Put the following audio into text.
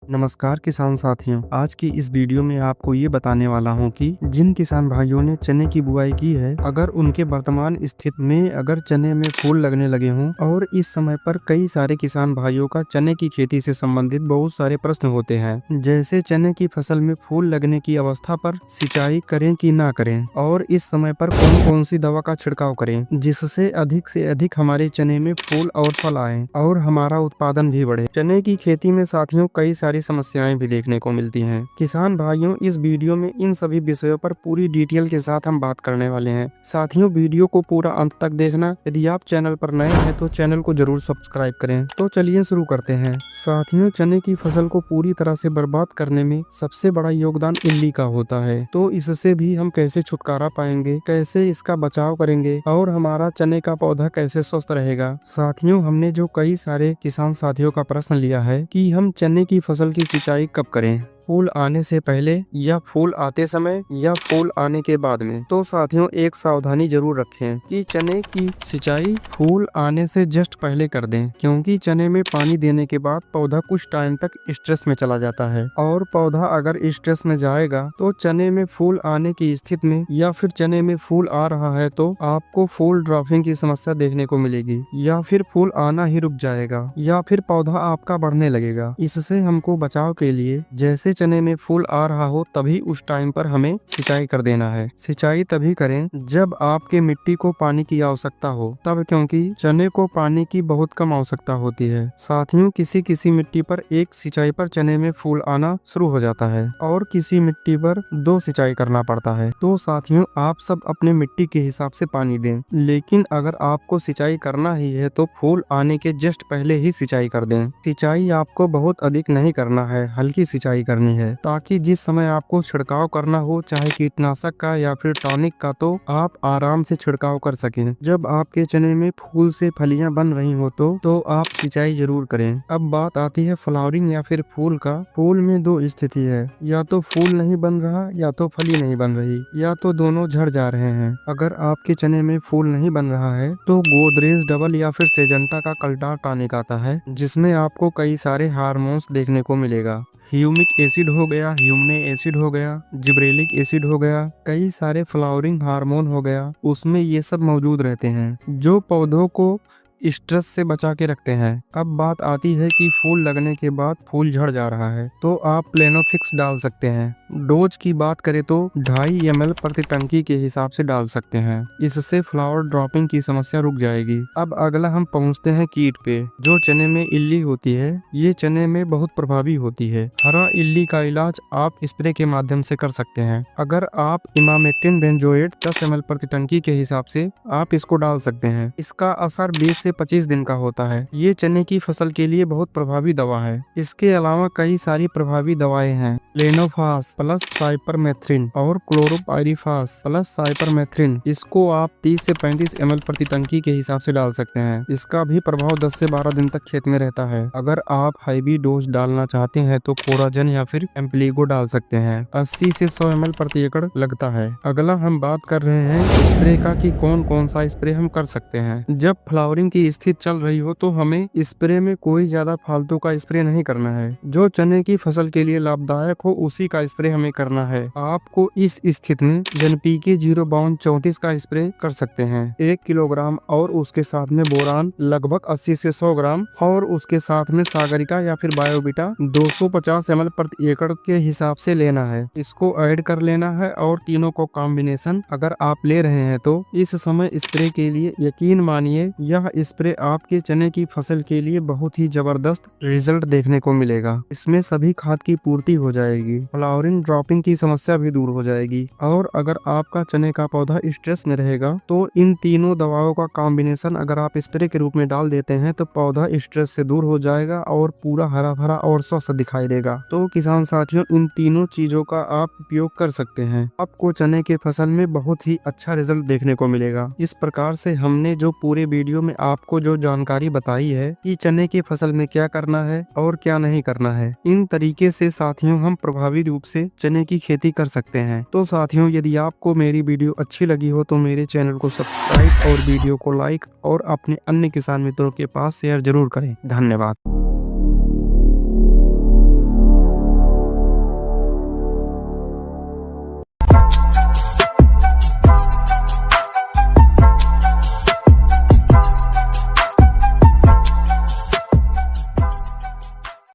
नमस्कार किसान साथियों, आज की इस वीडियो में आपको ये बताने वाला हूँ कि जिन किसान भाइयों ने चने की बुआई की है, अगर उनके वर्तमान स्थिति में अगर चने में फूल लगने लगे हों और इस समय पर कई सारे किसान भाइयों का चने की खेती से संबंधित बहुत सारे प्रश्न होते हैं, जैसे चने की फसल में फूल लगने की अवस्था पर सिंचाई करें कि ना करें और इस समय पर कौन कौन सी दवा का छिड़काव करें जिससे अधिक से अधिक हमारे चने में फूल और फल आए और हमारा उत्पादन भी बढ़े। चने की खेती में साथियों कई सारी समस्याएं भी देखने को मिलती हैं। किसान भाइयों, इस वीडियो में इन सभी विषयों पर पूरी डिटेल के साथ हम बात करने वाले हैं। साथियों, वीडियो को पूरा अंत तक देखना। यदि आप चैनल पर नए हैं तो चैनल को जरूर सब्सक्राइब करें। तो चलिए शुरू करते हैं। साथियों, चने की फसल को पूरी तरह से बर्बाद करने में सबसे बड़ा योगदान इल्ली का होता है। तो इससे भी हम कैसे छुटकारा पाएंगे, कैसे इसका बचाव करेंगे और हमारा चने का पौधा कैसे स्वस्थ रहेगा। साथियों, हमने जो कई सारे किसान साथियों का प्रश्न लिया है कि हम चने की फसल की सिंचाई कब करें, फूल आने से पहले या फूल आते समय या फूल आने के बाद में। तो साथियों, एक सावधानी जरूर रखें कि चने की सिंचाई फूल आने से जस्ट पहले कर दें, क्योंकि चने में पानी देने के बाद पौधा कुछ टाइम तक स्ट्रेस में चला जाता है और पौधा अगर स्ट्रेस में जाएगा तो चने में फूल आने की स्थिति में या फिर चने में फूल आ रहा है तो आपको फूल ड्रॉपिंग की समस्या देखने को मिलेगी या फिर फूल आना ही रुक जाएगा या फिर पौधा आपका बढ़ने लगेगा। इससे हमको बचाव के लिए जैसे चने में फूल आ रहा हो तभी उस टाइम पर हमें सिंचाई कर देना है। सिंचाई तभी करें जब आपके मिट्टी को पानी की आवश्यकता हो तब, क्योंकि चने को पानी की बहुत कम आवश्यकता होती है। साथियों, किसी किसी मिट्टी पर एक सिंचाई पर चने में फूल आना शुरू हो जाता है और किसी मिट्टी पर 2 सिंचाई करना पड़ता है। तो साथियों, आप सब अपने मिट्टी के हिसाब से पानी दें, लेकिन अगर आपको सिंचाई करना ही है तो फूल आने के जस्ट पहले ही सिंचाई कर दें। सिंचाई आपको बहुत अधिक नहीं करना है, हल्की सिंचाई करनी है, ताकि जिस समय आपको छिड़काव करना हो, चाहे कीटनाशक का या फिर टॉनिक का, तो आप आराम से छिड़काव कर सकें। जब आपके चने में फूल से फलियां बन रही हो तो आप सिंचाई जरूर करें। अब बात आती है फ्लावरिंग या फिर फूल का। फूल में 2 स्थिति है, या तो फूल नहीं बन रहा या तो फली नहीं बन रही या तो दोनों झड़ जा रहे हैं। अगर आपके चने में फूल नहीं बन रहा है तो गोदरेज डबल या फिर सेजेंटा का कल्टार टॉनिक आता है, जिसमें आपको कई सारे हार्मोन्स देखने को मिलेगा। ह्यूमिक एसिड हो गया, ह्यूमने एसिड हो गया, जिब्रेलिक एसिड हो गया, कई सारे फ्लावरिंग हार्मोन हो गया, उसमें ये सब मौजूद रहते हैं जो पौधों को स्ट्रेस से बचा के रखते हैं। अब बात आती है कि फूल लगने के बाद फूल झड़ जा रहा है तो आप प्लेनोफिक्स डाल सकते हैं। डोज की बात करें तो 2.5 ml प्रति टंकी के हिसाब से डाल सकते हैं। इससे फ्लावर ड्रॉपिंग की समस्या रुक जाएगी। अब अगला हम पहुंचते हैं कीट पे। जो चने में इल्ली होती है, ये चने में बहुत प्रभावी होती है। हरा इल्ली का इलाज आप स्प्रे के माध्यम से कर सकते हैं। अगर आप इमामेक्टिन बेंजोएट 10 ml प्रति टंकी के हिसाब से आप इसको डाल सकते हैं। इसका असर 20 से 25 दिन का होता है। ये चने की फसल के लिए बहुत प्रभावी दवा है। इसके अलावा कई सारी प्रभावी दवाएं हैं। लेनोफास प्लस साइपरमेथ्रिन और क्लोरोपाइरिफास प्लस साइपरमेथ्रिन, इसको आप 30 से 35 ml प्रति टंकी के हिसाब से डाल सकते हैं। इसका भी प्रभाव 10 से 12 दिन तक खेत में रहता है। अगर आप हैवी डोज डालना चाहते हैं तो कोराजन या फिर एम्प्लीगो डाल सकते हैं। 80 से 100 ml प्रति एकड़ लगता है। अगला हम बात कर रहे हैं स्प्रे का कि कौन कौन सा स्प्रे हम कर सकते हैं। जब फ्लावरिंग की स्थिति चल रही हो तो हमें स्प्रे में कोई ज्यादा फालतू का स्प्रे नहीं करना है। जो चने की फसल के लिए लाभदायक हो उसी का स्प्रे हमें करना है। आपको इस स्थिति में NPK 0-34 का स्प्रे कर सकते हैं 1 किलोग्राम और उसके साथ में बोरान लगभग 80 से 100 ग्राम और उसके साथ में सागरिका या फिर बायोबिटा 250 ml प्रति एकड़ के हिसाब से लेना है। इसको ऐड कर लेना है और तीनों को कॉम्बिनेशन अगर आप ले रहे हैं तो इस समय स्प्रे के लिए यकीन मानिए यह स्प्रे आपके चने की फसल के लिए बहुत ही जबरदस्त रिजल्ट देखने को मिलेगा। इसमें सभी खाद की पूर्ति हो जाएगी, फ्लावरिंग ड्रॉपिंग की समस्या भी दूर हो जाएगी और अगर आपका चने का पौधा स्ट्रेस में रहेगा तो इन तीनों दवाओं का कॉम्बिनेशन अगर आप स्प्रे के रूप में डाल देते हैं तो पौधा स्ट्रेस से दूर हो जाएगा और पूरा हरा भरा और स्वस्थ दिखाई देगा। तो किसान साथियों, इन तीनों चीजों का आप उपयोग कर सकते हैं। आपको चने के फसल में बहुत ही अच्छा रिजल्ट देखने को मिलेगा। इस प्रकार से हमने जो पूरे वीडियो में आपको जो जानकारी बताई है कि चने की फसल में क्या करना है और क्या नहीं करना है, इन तरीके से साथियों हम प्रभावी रूप से चने की खेती कर सकते हैं। तो साथियों, यदि आपको मेरी वीडियो अच्छी लगी हो तो मेरे चैनल को सब्सक्राइब और वीडियो को लाइक और अपने अन्य किसान मित्रों के पास शेयर जरूर करें। धन्यवाद।